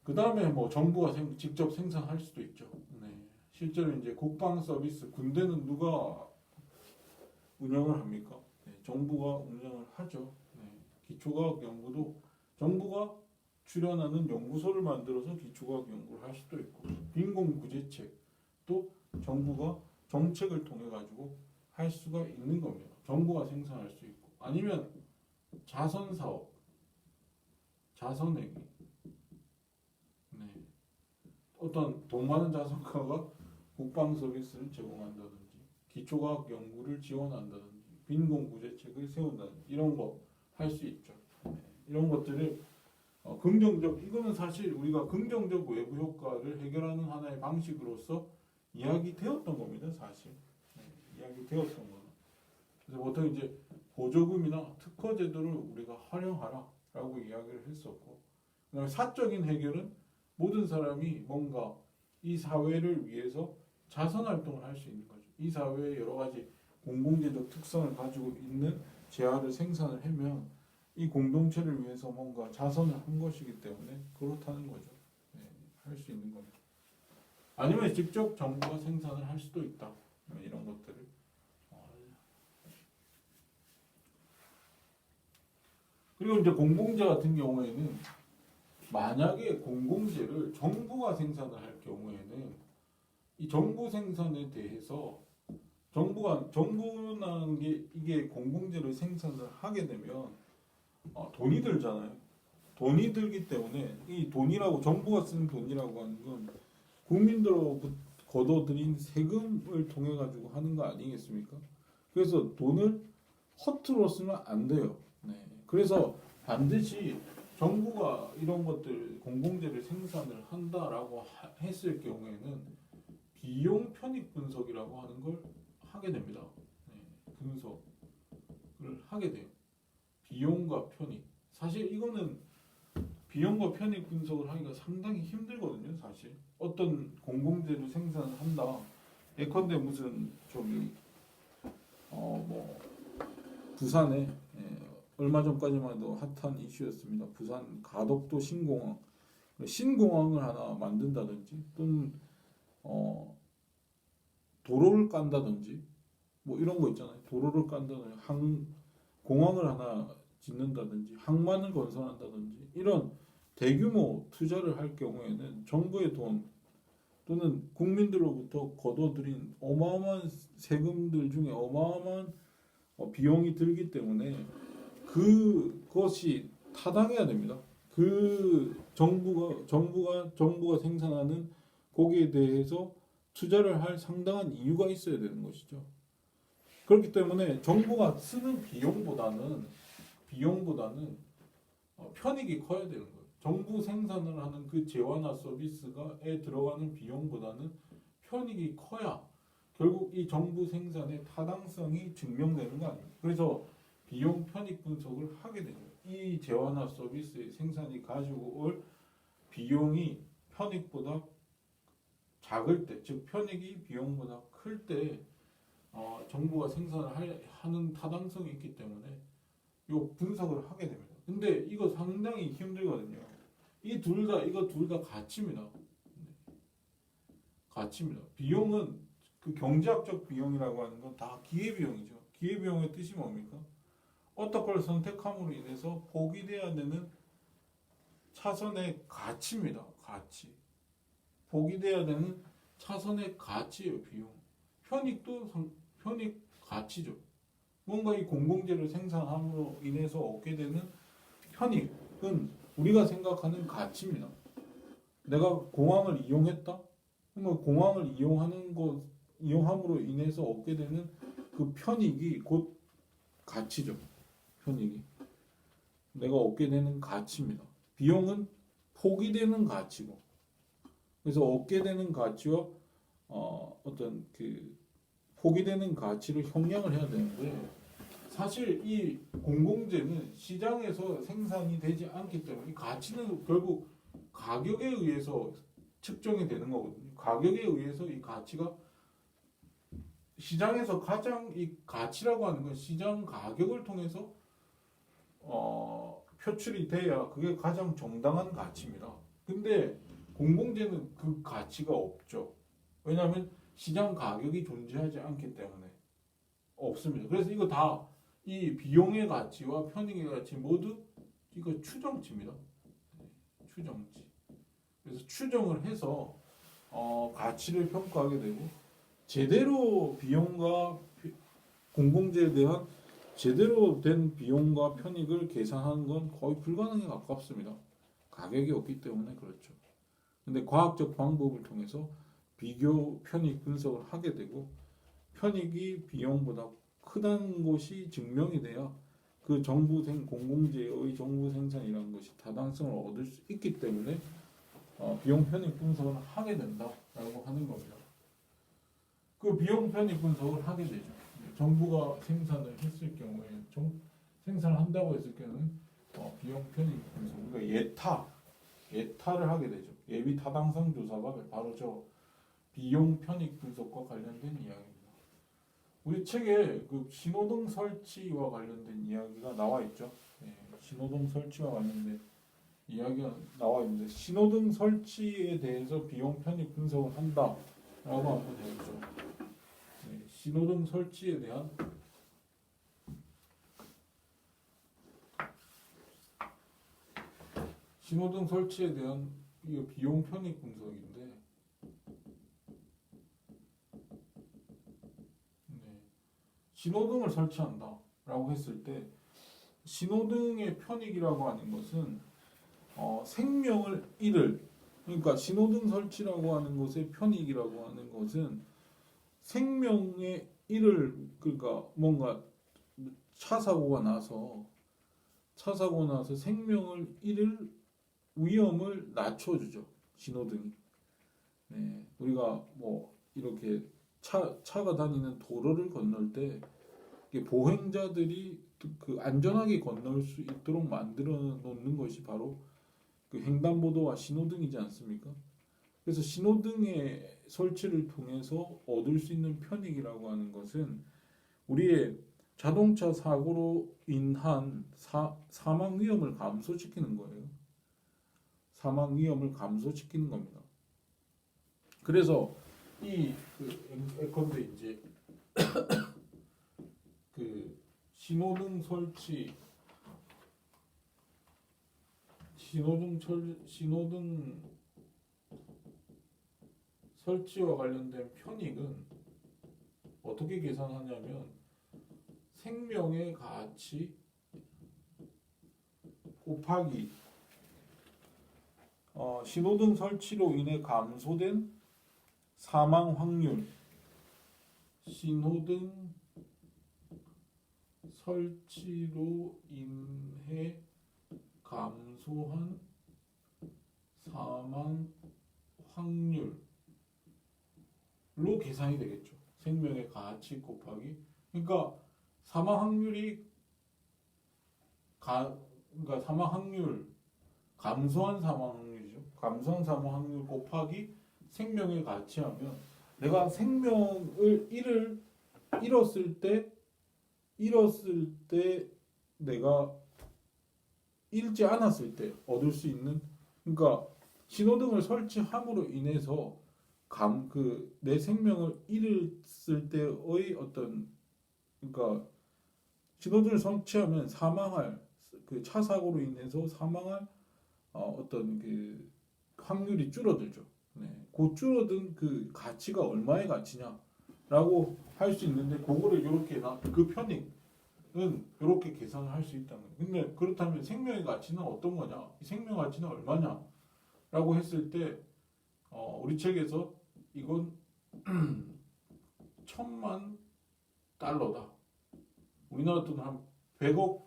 그 다음에 뭐 정부가 직접 생산할 수도 있죠. 네. 실제로 이제 국방 서비스 군대는 누가 운영을 합니까? 네. 정부가 운영을 하죠. 네. 기초과학 연구도 정부가 출연하는 연구소를 만들어서 기초과학 연구를 할 수도 있고 빈곤구제책도 정부가 정책을 통해 가지고 할 수가 있는 겁니다. 정부가 생산할 수 있고 아니면 자선 사업, 자선회계, 네. 어떤 돈 많은 자선가가 국방 서비스를 제공한다든지 기초과학 연구를 지원한다든지 빈곤구제책을 세운다든지 이런 거 할 수 있죠. 네. 이런 것들을 긍정적 이거는 사실 우리가 긍정적 외부 효과를 해결하는 하나의 방식으로서 이야기되었던 겁니다. 사실 네. 이야기되었던 거는 그래서 보통 이제 보조금이나 특허 제도를 우리가 활용하라라고 이야기를 했었고 그다음에 사적인 해결은 모든 사람이 뭔가 이 사회를 위해서 자선 활동을 할 수 있는 거죠. 이 사회에 여러 가지 공공재적 특성을 가지고 있는 재화를 생산을 하면 이 공동체를 위해서 뭔가 자선을 한 것이기 때문에 그렇다는 거죠. 네, 할 수 있는 겁니다. 아니면 직접 정부가 생산을 할 수도 있다. 이런 것들을. 그리고 이제 공공재 같은 경우에는 만약에 공공재를 정부가 생산을 할 경우에는 이 정부 생산에 대해서 정부라는 게 이게 공공재를 생산을 하게 되면 돈이 들잖아요. 돈이 들기 때문에 이 돈이라고 정부가 쓰는 돈이라고 하는 건 국민들로부터 걷어들인 세금을 통해 가지고 하는 거 아니겠습니까? 그래서 돈을 허투루 쓰면 안 돼요. 네. 그래서 반드시 정부가 이런 것들 공공재를 생산을 한다라고 했을 경우에는 비용 편익 분석이라고 하는 걸 하게 됩니다. 네. 분석을 하게 돼요. 비용과 편익. 사실 이거는 비용과 편익 분석을 하기가 상당히 힘들거든요. 사실 어떤 공공재를 생산을 한다. 예컨대 무슨 저기 뭐 부산에 얼마 전까지만 해도 핫한 이슈였습니다. 부산 가덕도 신공항을 하나 만든다든지 또는 도로를 깐다든지 뭐 이런 거 있잖아요. 도로를 깐다든지 공항을 하나 짓는다든지 항만을 건설한다든지 이런 대규모 투자를 할 경우에는 정부의 돈 또는 국민들로부터 걷어들인 어마어마한 세금들 중에 어마어마한 비용이 들기 때문에 그것이 타당해야 됩니다. 그 정부가 생산하는 거기에 대해서 투자를 할 상당한 이유가 있어야 되는 것이죠. 그렇기 때문에 정부가 쓰는 비용보다는 편익이 커야 되는 거예요. 정부 생산을 하는 그 재화나 서비스에 들어가는 비용보다는 편익이 커야 결국 이 정부 생산의 타당성이 증명되는 거 아니에요. 그래서 비용 편익 분석을 하게 되는 거예요. 이 재화나 서비스의 생산이 가지고 올 비용이 편익보다 작을 때, 즉 편익이 비용보다 클 때 정부가 생산을 하는 타당성이 있기 때문에 이 분석을 하게 됩니다. 근데 이거 상당히 힘들거든요. 이거 둘 다 가치입니다. 가치입니다. 비용은 그 경제학적 비용이라고 하는 건 다 기회비용이죠. 기회비용의 뜻이 뭡니까? 어떤 걸 선택함으로 인해서 포기돼야 되는 차선의 가치입니다. 가치. 포기돼야 되는 차선의 가치예요. 비용. 편익 가치죠. 뭔가 이 공공재를 생산함으로 인해서 얻게 되는 편익은 우리가 생각하는 가치입니다. 내가 공항을 이용했다? 그러면 공항을 이용함으로 인해서 얻게 되는 그 편익이 곧 가치죠. 편익이 내가 얻게 되는 가치입니다. 비용은 포기되는 가치고, 그래서 얻게 되는 가치와 어떤 그 포기되는 가치를 형량을 해야 되는데, 사실 이 공공재는 시장에서 생산이 되지 않기 때문에 이 가치는 결국 가격에 의해서 측정이 되는 거거든요. 가격에 의해서 이 가치가 시장에서 가장 이 가치라고 하는 건 시장 가격을 통해서 표출이 돼야 그게 가장 정당한 가치입니다. 근데 공공재는 그 가치가 없죠. 왜냐하면 시장 가격이 존재하지 않기 때문에 없습니다. 그래서 이거 다 이 비용의 가치와 편익의 가치 모두 이거 추정치입니다. 추정치. 그래서 추정을 해서 가치를 평가하게 되고, 제대로 비용과 공공재에 대한 제대로 된 비용과 편익을 계산하는 건 거의 불가능에 가깝습니다. 가격이 없기 때문에 그렇죠. 근데 과학적 방법을 통해서 비교 편익 분석을 하게 되고, 편익이 비용보다 크다는 것이 증명이 돼야 그 공공재의 정부 생산이라는 것이 타당성을 얻을 수 있기 때문에 비용 편익 분석을 하게 된다라고 하는 겁니다. 그 비용 편익 분석을 하게 되죠. 정부가 생산을 했을 경우에, 생산을 한다고 했을 경우는 비용 편익 분석, 우리가 예타를 하게 되죠. 예비 타당성 조사가 바로 저 비용 편익 분석과 관련된 이야기입니다. 우리 책에 그 신호등 설치와 관련된 이야기가 나와 있죠. 신호등 설치와 관련된 이야기가 나와 있는데, 신호등 설치에 대해서 비용 편익 분석을 한다라고 한번 해보죠. 신호등 설치에 대한 이 비용 편익 분석인데, 신호등을 설치한다라고 했을 때 신호등의 편익이라고 하는 것은 생명을 잃을, 그러니까 신호등 설치라고 하는 것의 편익이라고 하는 것은 생명의 잃을, 그러니까 뭔가 차 사고가 나서 생명을 잃을 위험을 낮춰주죠. 신호등이. 우리가 뭐 이렇게 차가 다니는 도로를 건널 때 보행자들이 그 안전하게 건널 수 있도록 만들어 놓는 것이 바로 그 횡단보도와 신호등이지 않습니까? 그래서 신호등의 설치를 통해서 얻을 수 있는 편익이라고 하는 것은 우리의 자동차 사고로 인한 사망 위험을 감소시키는 거예요. 사망 위험을 감소시키는 겁니다. 그래서 예컨대 이제 그 신호등 설치와 관련된 편익은 어떻게 계산하냐면, 생명의 가치 곱하기 신호등 설치로 인해 감소된 사망 확률, 신호등 설치로 인해 감소한 사망 확률로 계산이 되겠죠. 생명의 가치 곱하기, 그러니까 사망 확률이 그러니까 사망 확률, 감소한 사망 확률이죠. 감소한 사망 확률 곱하기 생명의 가치하면, 내가 생명을 잃었을 때 내가 잃지 않았을 때 얻을 수 있는, 그러니까 신호등을 설치함으로 인해서 내 생명을 잃었을 때의 어떤, 그러니까 신호등을 설치하면 사망할, 그 차 사고로 인해서 사망할 어떤 그 확률이 줄어들죠. 그 줄어든 그 가치가 얼마의 가치냐라고 할 수 있는데, 그거를 이렇게 그 편익은 이렇게 계산을 할 수 있다는 거예요. 근데 그렇다면 생명의 가치는 어떤 거냐? 생명 가치는 얼마냐?라고 했을 때 우리 책에서 이건 $10,000,000다. 우리나라 돈 한 100억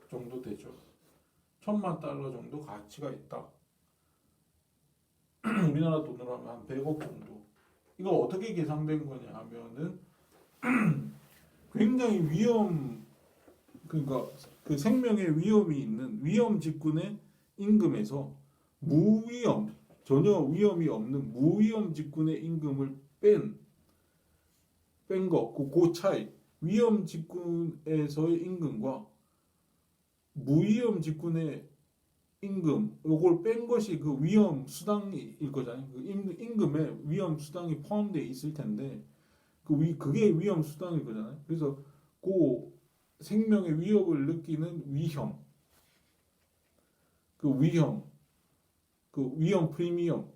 정도 되죠. 1,000만 달러 정도 가치가 있다. 우리나라 돈으로 하면 한 100억 정도. 이거 어떻게 계산된 거냐 하면은 굉장히 그러니까 그 생명의 위험이 있는 위험 직군의 임금에서 무위험, 전혀 위험이 없는 무위험 직군의 임금을 뺀 거, 그 차이, 위험 직군에서의 임금과 무위험 직군의 임금, 요걸 뺀 것이 그 위험 수당일 거잖아요. 그 임금에 위험 수당이 포함되어 있을 텐데, 그게 위험 수당일 거잖아요. 그래서 그 생명의 위협을 느끼는 위험, 그 위험 프리미엄,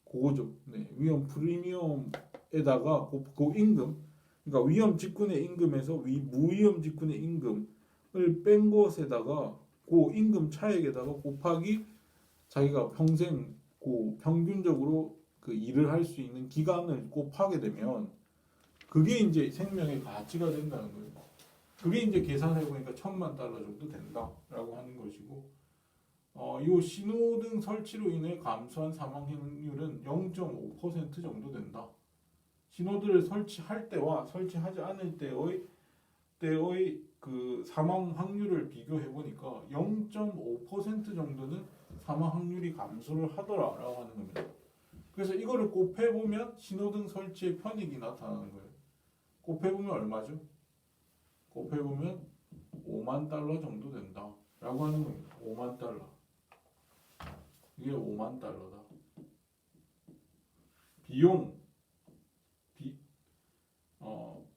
그거죠. 네, 위험 프리미엄에다가 그 임금, 그러니까 위험 직군의 임금에서 무위험 직군의 임금을 뺀 것에다가 그 임금 차액에다가 곱하기 자기가 평생 그 평균적으로 그 일을 할 수 있는 기간을 곱하게 되면 그게 이제 생명의 가치가 된다는 거예요. 그게 이제 계산해 보니까 1,000만 달러 정도 된다라고 하는 것이고, 이 신호등 설치로 인해 감소한 사망 확률은 0.5% 정도 된다. 신호등을 설치할 때와 설치하지 않을 때의 그 사망 확률을 비교해 보니까 0.5% 정도는 사망 확률이 감소를 하더라라고 하는 겁니다. 그래서 이거를 곱해 보면 신호등 설치의 편익이 나타나는 거예요. 곱해 보면 얼마죠? 곱해 보면 5만 달러 정도 된다라고 하는 겁니다. 5만 달러. 이게 5만 달러다.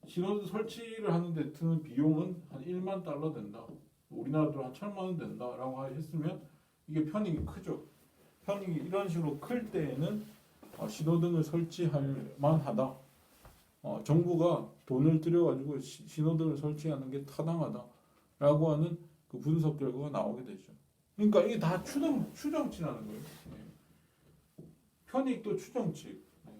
신호등 설치를 하는데 드는 비용은 한 1만 달러 된다. 우리나라 돈 한 1,000만 원 된다라고 했으면 이게 편익이 크죠. 편익이 이런 식으로 클 때에는 신호등을 설치할 만하다. 정부가 돈을 들여가지고 신호등을 설치하는 게 타당하다라고 하는 그 분석 결과가 나오게 되죠. 그러니까 이게 다 추정치라는 거예요. 네. 편익도 추정치. 네.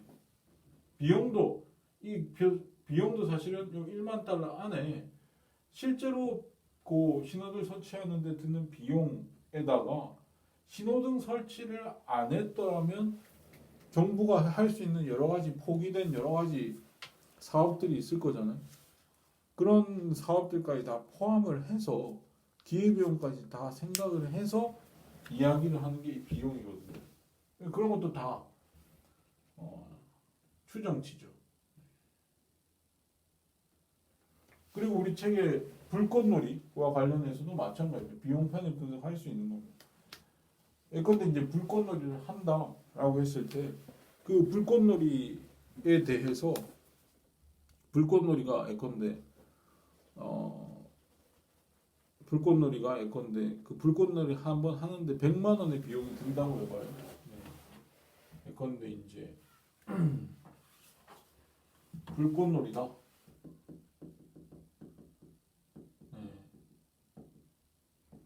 비용도 사실은 1만 달러 안에 실제로 그 신호등 설치하는데 드는 비용에다가 신호등 설치를 안 했더라면 정부가 할 수 있는 여러 가지 포기된 여러 가지 사업들이 있을 거잖아요. 그런 사업들까지 다 포함을 해서 기회비용까지 다 생각을 해서 이야기를 하는 게 비용이거든요. 그런 것도 다 추정치죠. 그리고 우리 책에 불꽃놀이와 관련해서도 마찬가지로 비용 편입 분석할 수 있는 겁니다. 예컨대 이제 불꽃놀이를 한다라고 했을 때 그 불꽃놀이에 대해서 불꽃놀이가 예컨대 그 불꽃놀이 한 번 하는데 100만 원의 비용이 든다고 해봐요. 네. 예컨대 이제 불꽃놀이다. 네.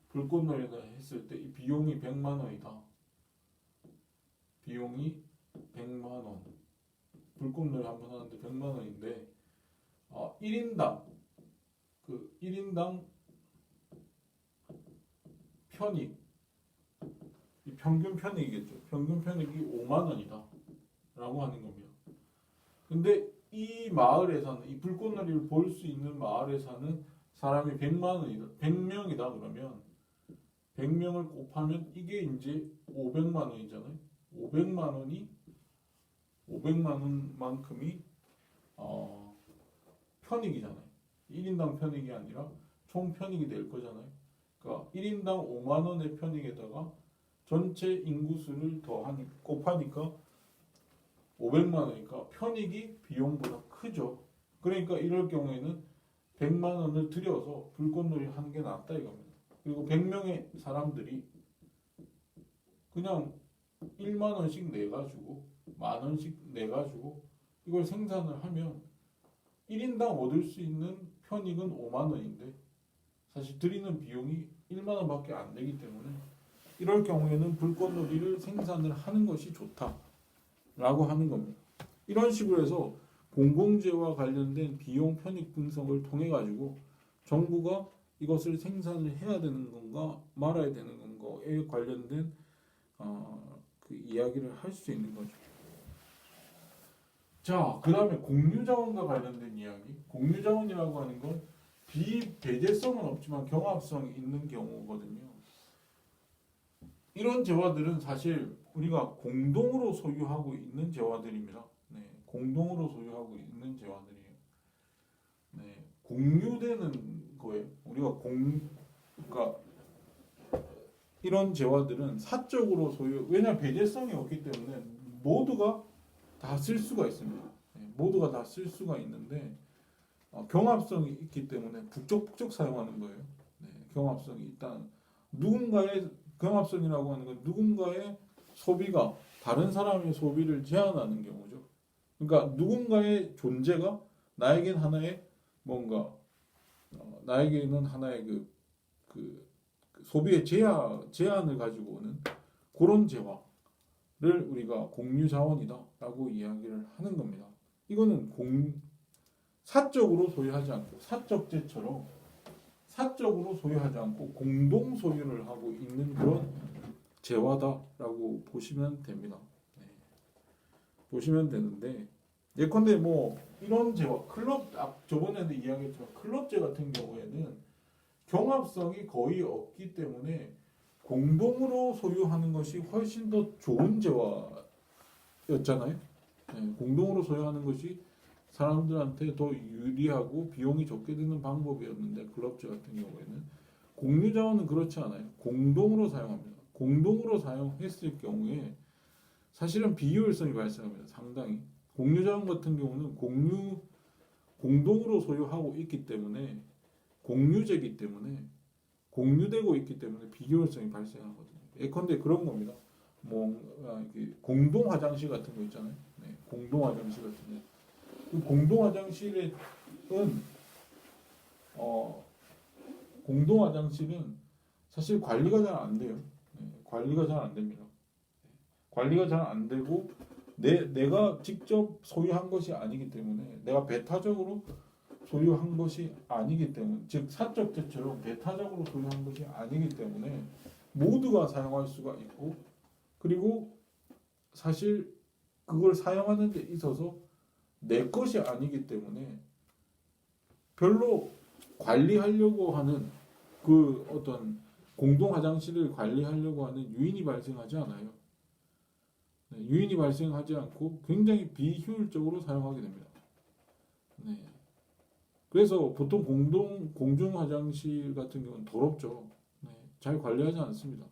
불꽃놀이다 했을 때 이 비용이 100만 원이다. 비용이 100만 원. 불꽃놀이 한 번 하는데 100만 원인데 1인당 편익, 이 평균 편익이겠죠. 평균 편익이 5만 원이다 라고 하는 겁니다. 근데 이 마을에 사는, 이 불꽃놀이를 볼 수 있는 마을에 사는 사람이 100만 원이다, 100명이다 그러면 100명을 곱하면 이게 이제 500만 원이잖아요. 500만 원만큼이 편익이잖아요. 1인당 편익이 아니라 총 편익이 될 거잖아요. 그러니까 1인당 5만 원의 편익에다가 전체 인구수를 곱하니까 500만 원이니까 편익이 비용보다 크죠. 그러니까 이럴 경우에는 100만 원을 들여서 불꽃놀이 하는 게 낫다 이겁니다. 그리고 100명의 사람들이 그냥 1만 원씩 내가지고 만 원씩 내가지고 이걸 생산을 하면 1인당 얻을 수 있는 편익은 5만 원인데 사실 들이는 비용이 1만 원밖에 안 되기 때문에 이럴 경우에는 불꽃놀이를 생산을 하는 것이 좋다라고 하는 겁니다. 이런 식으로 해서 공공재와 관련된 비용 편익 분석을 통해 가지고 정부가 이것을 생산을 해야 되는 건가 말아야 되는 건가에 관련된 그 이야기를 할 수 있는 거죠. 자, 그 다음에 공유자원과 관련된 이야기. 공유자원이라고 하는 건 비배제성은 없지만 경합성이 있는 경우거든요. 이런 재화들은 사실 우리가 공동으로 소유하고 있는 재화들입니다. 네, 공동으로 소유하고 있는 재화들이에요. 네, 공유되는 거예요. 그러니까 이런 재화들은 사적으로 소유, 왜냐하면 배제성이 없기 때문에 모두가 다 쓸 수가 있습니다. 네, 모두가 다 쓸 수가 있는데 경합성이 있기 때문에 북적북적 사용하는 거예요. 네, 경합성이 일단 누군가의 경합성이라고 하는 건 누군가의 소비가 다른 사람의 소비를 제한하는 경우죠. 그러니까 누군가의 존재가 나에겐 하나의 뭔가 나에게는 하나의 그 소비의 제한을 가지고 오는 그런 재화를 우리가 공유자원이다라고 이야기를 하는 겁니다. 이거는 사적으로 소유하지 않고 사적재처럼 사적으로 소유하지 않고 공동 소유를 하고 있는 그런 재화다라고 보시면 됩니다. 네. 보시면 되는데 예컨대 뭐 이런 재화 저번에도 이야기했지만 클럽재 같은 경우에는 경합성이 거의 없기 때문에 공동으로 소유하는 것이 훨씬 더 좋은 재화였잖아요. 네. 공동으로 소유하는 것이 사람들한테 더 유리하고 비용이 적게 드는 방법이었는데 클럽재 같은 경우에는 공유자원은 그렇지 않아요. 공동으로 사용합니다. 공동으로 사용했을 경우에 사실은 비효율성이 발생합니다. 상당히 공유자원 같은 경우는 공동으로 소유하고 있기 때문에 공유재이기 때문에 공유되고 있기 때문에 비효율성이 발생하거든요. 예컨대 그런 겁니다. 공동 화장실 같은 거 있잖아요. 네, 공동 화장실 같은 거. 공동 화장실은 공동 화장실은 사실 관리가 잘 안 돼요. 네, 관리가 잘 안 됩니다. 관리가 잘 안 되고 내가 직접 소유한 것이 아니기 때문에 내가 배타적으로 소유한 것이 아니기 때문에 즉 사적재처럼 배타적으로 소유한 것이 아니기 때문에 모두가 사용할 수가 있고 그리고 사실 그걸 사용하는 데 있어서 내 것이 아니기 때문에 별로 관리하려고 하는 그 어떤 공동 화장실을 관리하려고 하는 유인이 발생하지 않아요. 네, 유인이 발생하지 않고 굉장히 비효율적으로 사용하게 됩니다. 네. 그래서 보통 공중 화장실 같은 경우는 더럽죠. 네. 잘 관리하지 않습니다.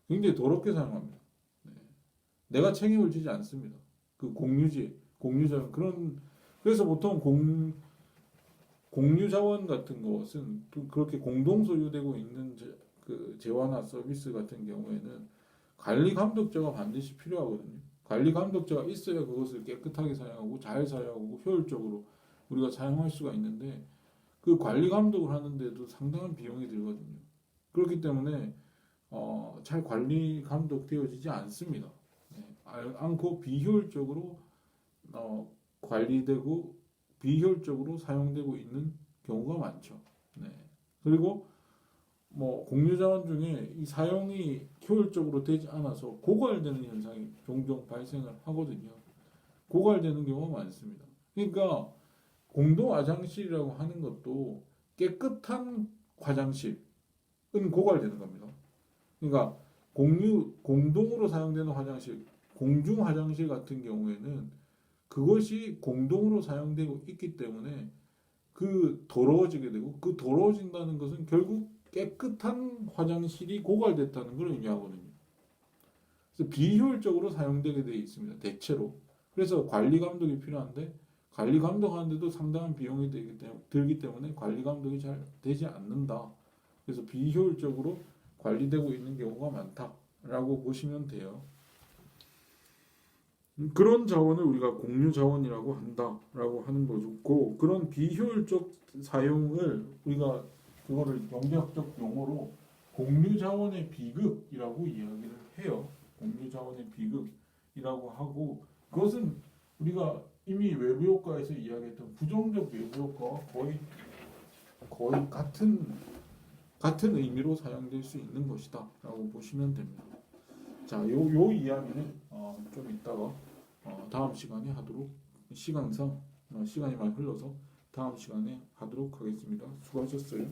굉장히 더럽게 사용합니다. 네. 내가 책임을 지지 않습니다. 그 공유자원 그래서 보통 공유자원 같은 것은 그렇게 공동 소유되고 있는 재화나 서비스 같은 경우에는 관리 감독자가 반드시 필요하거든요. 관리 감독자가 있어야 그것을 깨끗하게 사용하고 잘 사용하고 효율적으로 우리가 사용할 수가 있는데 그 관리 감독을 하는데도 상당한 비용이 들거든요. 그렇기 때문에 잘 관리 감독되어지지 않습니다. 네, 않고 비효율적으로 관리되고 비효율적으로 사용되고 있는 경우가 많죠. 네. 그리고 공유자원 중에 이 사용이 효율적으로 되지 않아서 고갈되는 현상이 종종 발생을 하거든요. 고갈되는 경우가 많습니다. 그러니까 공동 화장실이라고 하는 것도 깨끗한 화장실은 고갈되는 겁니다. 그러니까 공동으로 사용되는 화장실, 공중 화장실 같은 경우에는 그것이 공동으로 사용되고 있기 때문에 더러워지게 되고 그 더러워진다는 것은 결국 깨끗한 화장실이 고갈됐다는 걸 의미하거든요. 그래서 비효율적으로 사용되게 되어 있습니다. 대체로. 그래서 관리 감독이 필요한데 관리 감독하는데도 상당한 비용이 들기 때문에 관리 감독이 잘 되지 않는다. 그래서 비효율적으로 관리되고 있는 경우가 많다라고 보시면 돼요. 그런 자원을 우리가 공유 자원이라고 한다라고 하는 거고 그런 비효율적 사용을 우리가 그거를 경제학적 용어로 공유 자원의 비극이라고 이야기를 해요. 공유 자원의 비극이라고 하고 그것은 우리가 이미 외부 효과에서 이야기했던 부정적 외부 효과와 거의 거의 같은 의미로 사용될 수 있는 것이다라고 보시면 됩니다. 자, 요 이야기는 좀 이따가 다음 시간에 하도록 시간상 시간이 많이 흘러서 다음 시간에 하도록 하겠습니다. 수고하셨어요.